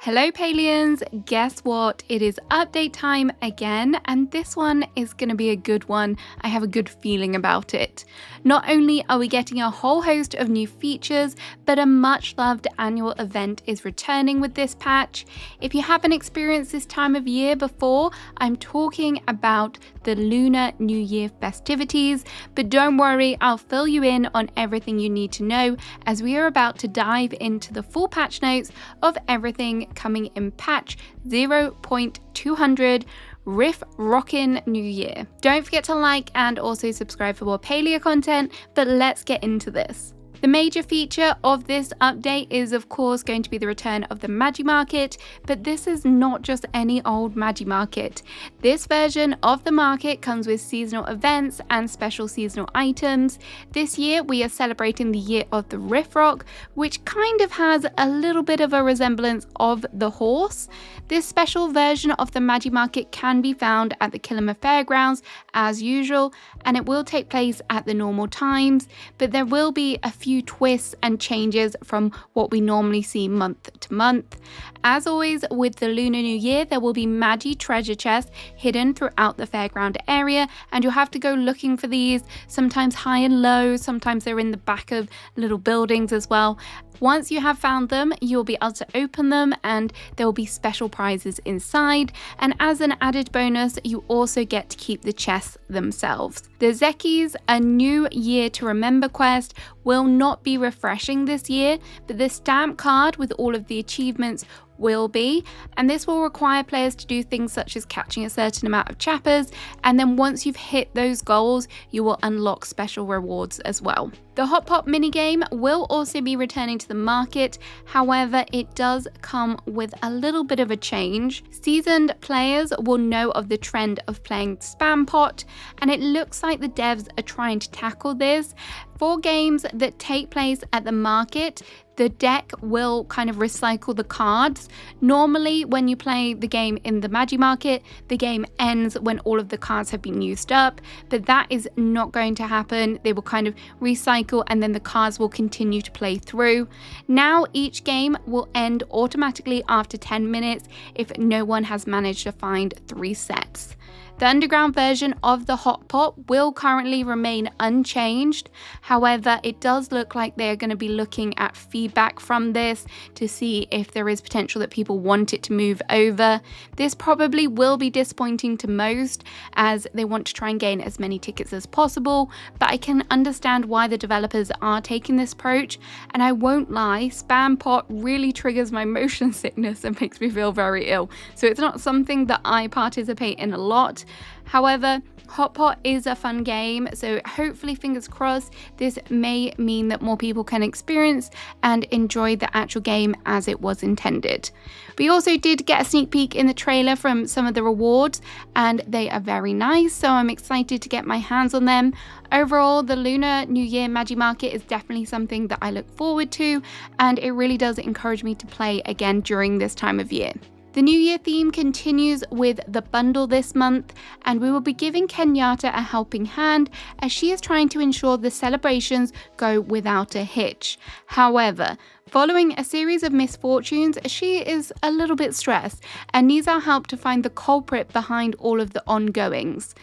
Hello Palians, guess what? It is update time again, and this one is going to be a good one. I have a good feeling about it. Not only are we getting a whole host of new features, but a much loved annual event is returning with this patch. If you haven't experienced this time of year before, I'm talking about the Lunar New Year festivities, but don't worry, I'll fill you in on everything you need to know as we are about to dive into the full patch notes of everything coming in patch 0.200 Riff Rockin' New Year. Don't forget to like and also subscribe for more Palia content, but let's get into this. The major feature of this update is of course going to be the return of the Magi Market, but this is not just any old Magi Market. This version of the market comes with seasonal events and special seasonal items. This year we are celebrating the year of the Riff Rock, which kind of has a little bit of a resemblance of the horse. This special version of the Magi Market can be found at the Kilima Fairgrounds as usual, and it will take place at the normal times, but there will be a few twists and changes from what we normally see month to month. As always with the Lunar New Year, there will be Magi treasure chests hidden throughout the fairground area, and you'll have to go looking for these, sometimes high and low, sometimes they're in the back of little buildings as well. Once you have found them, you'll be able to open them and there will be special prizes inside, and as an added bonus you also get to keep the chests themselves. The Zekis, a new year to remember quest, will not be refreshing this year, but the stamp card with all of the achievements will be, and this will require players to do things such as catching a certain amount of chappers, and then once you've hit those goals you will unlock special rewards as well. The Hot Pot minigame will also be returning to the market, however it does come with a little bit of a change. Seasoned players will know of the trend of playing Spam Pot, and it looks like the devs are trying to tackle this. For games that take place at the market, the deck will kind of recycle the cards. Normally when you play the game in the Magi Market, the game ends when all of the cards have been used up, but that is not going to happen. They will kind of recycle and then the cards will continue to play through. Now each game will end automatically after 10 minutes if no one has managed to find 3 sets. The underground version of the Hot Pot will currently remain unchanged. However, it does look like they're going to be looking at feedback from this to see if there is potential that people want it to move over. This probably will be disappointing to most as they want to try and gain as many tickets as possible, but I can understand why the developers are taking this approach, and I won't lie, Spam Pot really triggers my motion sickness and makes me feel very ill, so it's not something that I participate in a lot. However, Hot Pot is a fun game, so hopefully, fingers crossed, this may mean that more people can experience and enjoy the actual game as it was intended. We also did get a sneak peek in the trailer from some of the rewards, and they are very nice, so I'm excited to get my hands on them. Overall, the Lunar New Year Magi Market is definitely something that I look forward to, and it really does encourage me to play again during this time of year. The New Year theme continues with the bundle this month, and we will be giving Kenyatta a helping hand as she is trying to ensure the celebrations go without a hitch. However, following a series of misfortunes, she is a little bit stressed and needs our help to find the culprit behind all of the ongoings.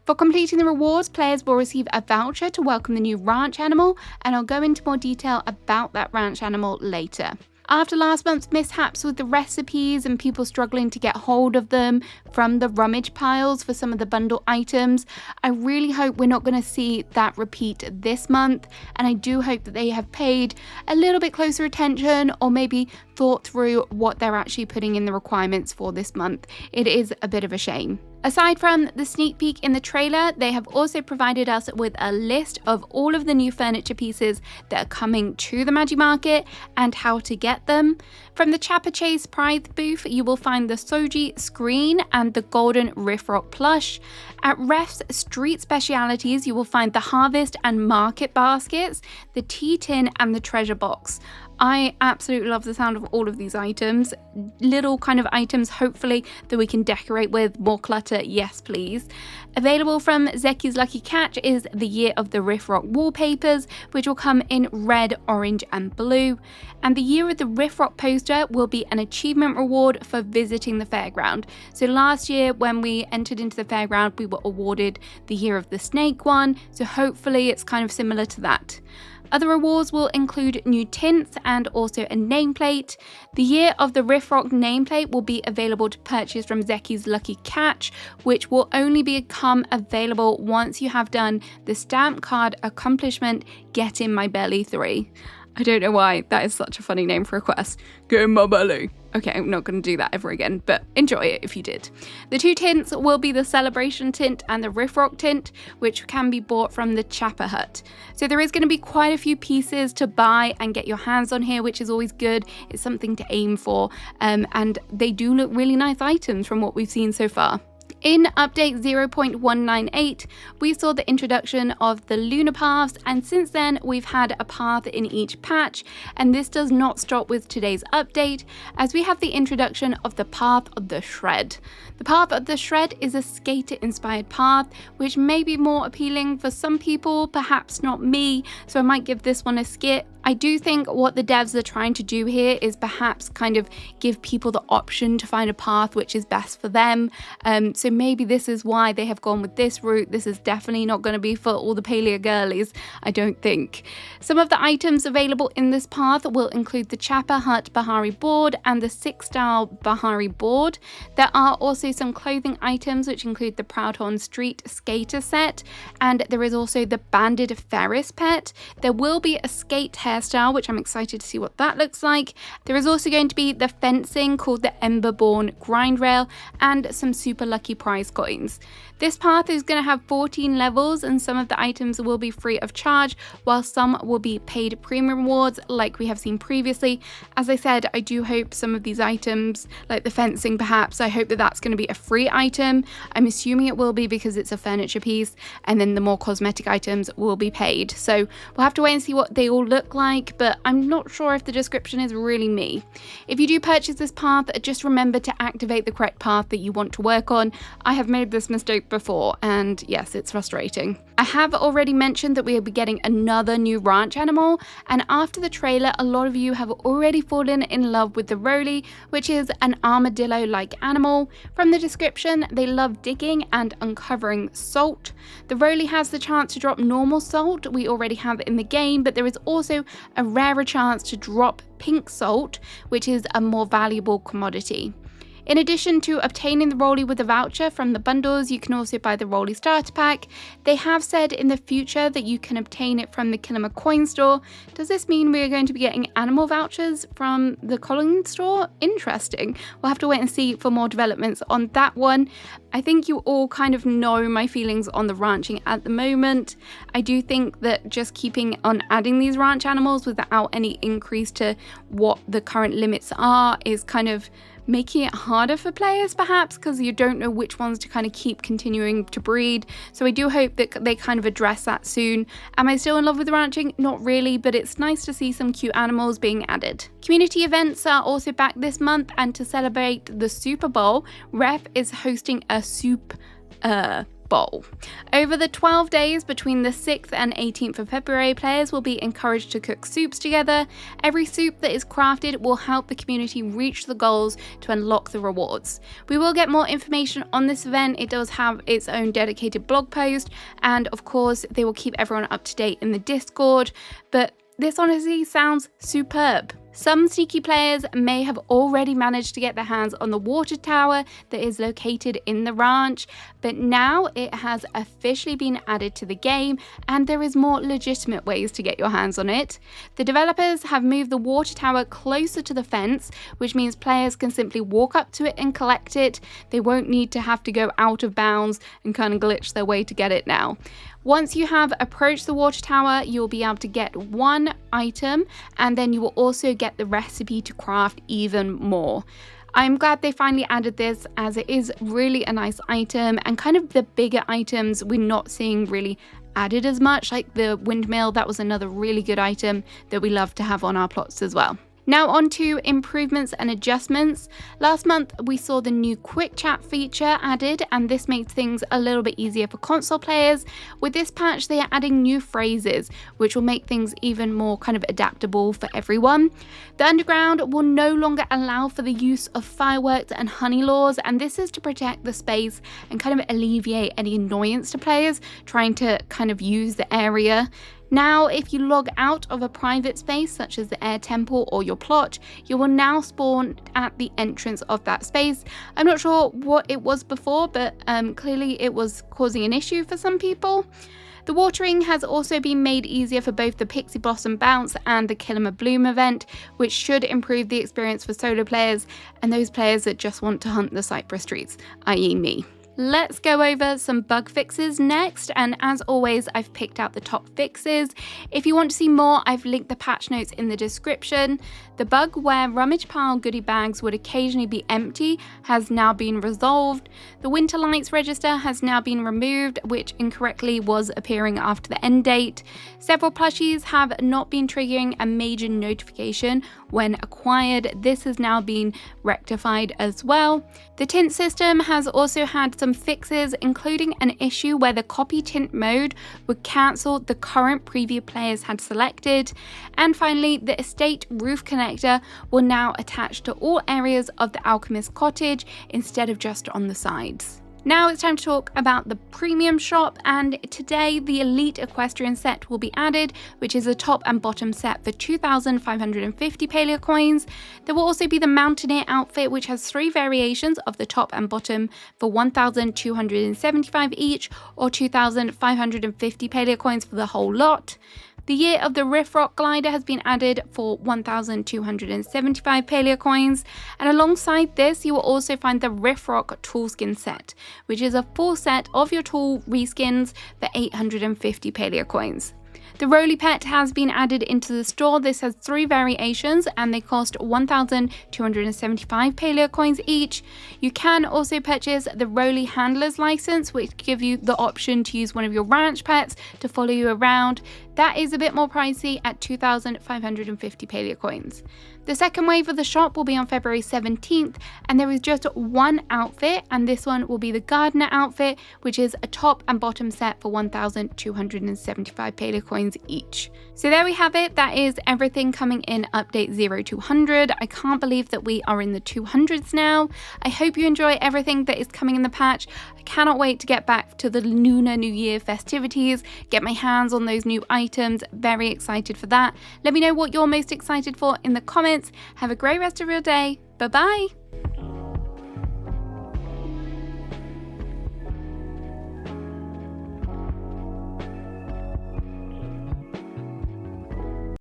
For completing the rewards, players will receive a voucher to welcome the new ranch animal, and I'll go into more detail about that ranch animal later. After last month's mishaps with the recipes and people struggling to get hold of them from the rummage piles for some of the bundle items, I really hope we're not going to see that repeat this month, and I do hope that they have paid a little bit closer attention or maybe thought through what they're actually putting in the requirements for this month. It is a bit of a shame. Aside from the sneak peek in the trailer, they have also provided us with a list of all of the new furniture pieces that are coming to the Magi Market and how to get them. From the Chapper Chase Prize booth, you will find the Soji screen and the golden Riff Rock plush. At Ref's Street Specialities, you will find the Harvest and Market baskets, the tea tin and the treasure box. I absolutely love the sound of all of these items. Little kind of items, hopefully, that we can decorate with. More clutter, yes please. Available from Zeki's Lucky Catch is the Year of the Riff Rock wallpapers, which will come in red, orange and blue. And the Year of the Riff Rock poster will be an achievement reward for visiting the fairground. So last year when we entered into the fairground, we were awarded the Year of the Snake one, so hopefully it's kind of similar to that. Other rewards will include new tints and also a nameplate. The Year of the Riff Rock nameplate will be available to purchase from Zeki's Lucky Catch, which will only become available once you have done the stamp card accomplishment Get in My Belly 3. I don't know why that is such a funny name for a quest. Get in my belly. Okay, I'm not going to do that ever again, but enjoy it if you did. The two tints will be the Celebration tint and the Riff Rock tint, which can be bought from the Chapper Hut. So there is going to be quite a few pieces to buy and get your hands on here, which is always good. It's something to aim for, and they do look really nice items from what we've seen so far. In update 0.198, we saw the introduction of the lunar paths, and since then we've had a path in each patch, and this does not stop with today's update, as we have the introduction of the Path of the Shred. The Path of the Shred is a skater-inspired path, which may be more appealing for some people, perhaps not me, so I might give this one a skip. I do think what the devs are trying to do here is perhaps kind of give people the option to find a path which is best for them. So maybe this is why they have gone with this route. This is definitely not going to be for all the Palia girlies, I don't think. Some of the items available in this path will include the Chapper Hut Bahari board and the 6-star Bahari board. There are also some clothing items which include the Proudhorn Street Skater set, and there is also the Banded Ferris pet. There will be a skate hairstyle, which I'm excited to see what that looks like. There is also going to be the fencing called the Emberborn Grind Rail and some super lucky prize coins. This path is going to have 14 levels, and some of the items will be free of charge, while some will be paid premium rewards like we have seen previously. As I said, I do hope some of these items, like the fencing perhaps, I hope that that's going to be a free item. I'm assuming it will be because it's a furniture piece, and then the more cosmetic items will be paid. So we'll have to wait and see what they all look like, but I'm not sure if the description is really me. If you do purchase this path, just remember to activate the correct path that you want to work on. I have made this mistake before, and yes, it's frustrating. I have already mentioned that we will be getting another new ranch animal, and after the trailer, a lot of you have already fallen in love with the Roli, which is an armadillo-like animal. From the description, they love digging and uncovering salt. The Roli has the chance to drop normal salt, we already have it in the game, but there is also a rarer chance to drop pink salt, which is a more valuable commodity. In addition to obtaining the Roli with a voucher from the bundles, you can also buy the Roli starter pack. They have said in the future that you can obtain it from the Kilima coin store. Does this mean we are going to be getting animal vouchers from the coin store? Interesting. We'll have to wait and see for more developments on that one. I think you all kind of know my feelings on the ranching at the moment. I do think that just keeping on adding these ranch animals without any increase to what the current limits are is kind of making it harder for players perhaps, because you don't know which ones to kind of keep continuing to breed. So I do hope that they kind of address that soon. Am I still in love with ranching? Not really, but it's nice to see some cute animals being added. Community events are also back this month, and to celebrate the Super Bowl, Ref is hosting a soup bowl. Over the 12 days between the 6th and 18th of February, players will be encouraged to cook soups together. Every soup that is crafted will help the community reach the goals to unlock the rewards. We will get more information on this event. It does have its own dedicated blog post, and of course they will keep everyone up to date in the Discord, but this honestly sounds superb. Some sneaky players may have already managed to get their hands on the water tower that is located in the ranch, but now it has officially been added to the game, and there is more legitimate ways to get your hands on it. The developers have moved the water tower closer to the fence, which means players can simply walk up to it and collect it. They won't need to have to go out of bounds and kind of glitch their way to get it now. Once you have approached the water tower, you'll be able to get one item, and then you will also get the recipe to craft even more. I'm glad they finally added this, as it is really a nice item, and kind of the bigger items we're not seeing really added as much, like the windmill. That was another really good item that we love to have on our plots as well. Now on to improvements and adjustments. Last month we saw the new quick chat feature added, and this makes things a little bit easier for console players. With this patch they are adding new phrases which will make things even more kind of adaptable for everyone. The underground will no longer allow for the use of fireworks and honey laws, and this is to protect the space and kind of alleviate any annoyance to players trying to kind of use the area. Now, if you log out of a private space such as the air temple or your plot, you will now spawn at the entrance of that space. I'm not sure what it was before, but clearly it was causing an issue for some people. The watering has also been made easier for both the Pixie Blossom Bounce and the Kill 'em a Bloom event, which should improve the experience for solo players and those players that just want to hunt the Cypress trees, i.e. me. Let's go over some bug fixes next, and as always I've picked out the top fixes. If you want to see more, I've linked the patch notes in the description. The bug where rummage pile goodie bags would occasionally be empty has now been resolved. The winter lights register has now been removed, which incorrectly was appearing after the end date. Several plushies have not been triggering a major notification when acquired. This has now been rectified as well. The tint system has also had some fixes, including an issue where the copy tint mode would cancel the current preview players had selected. And finally, the estate roof connector will now attach to all areas of the alchemist cottage instead of just on the sides. Now it's time to talk about the premium shop, and today the Elite Equestrian set will be added, which is a top and bottom set for 2,550 Palia coins. There will also be the Mountaineer outfit, which has 3 variations of the top and bottom for 1,275 each, or 2,550 Palia coins for the whole lot. The Year of the Rift Rock glider has been added for 1,275 Palia coins, and alongside this you will also find the Rift Rock tool skin set, which is a full set of your tool reskins for 850 Palia coins. The Roli pet has been added into the store. This has 3 variations and they cost 1,275 Palia coins each. You can also purchase the Roli handler's license, which give you the option to use one of your ranch pets to follow you around. That is a bit more pricey at 2,550 Palia coins. The second wave of the shop will be on February 17th, and there is just one outfit, and this one will be the Gardener outfit, which is a top and bottom set for 1,275 Palia coins each. So there we have it. That is everything coming in update 0200. I can't believe that we are in the 200s now. I hope you enjoy everything that is coming in the patch. I cannot wait to get back to the Lunar New Year festivities, get my hands on those new items. Very excited for that. Let me know what you're most excited for in the comments. Have a great rest of your day. Bye bye.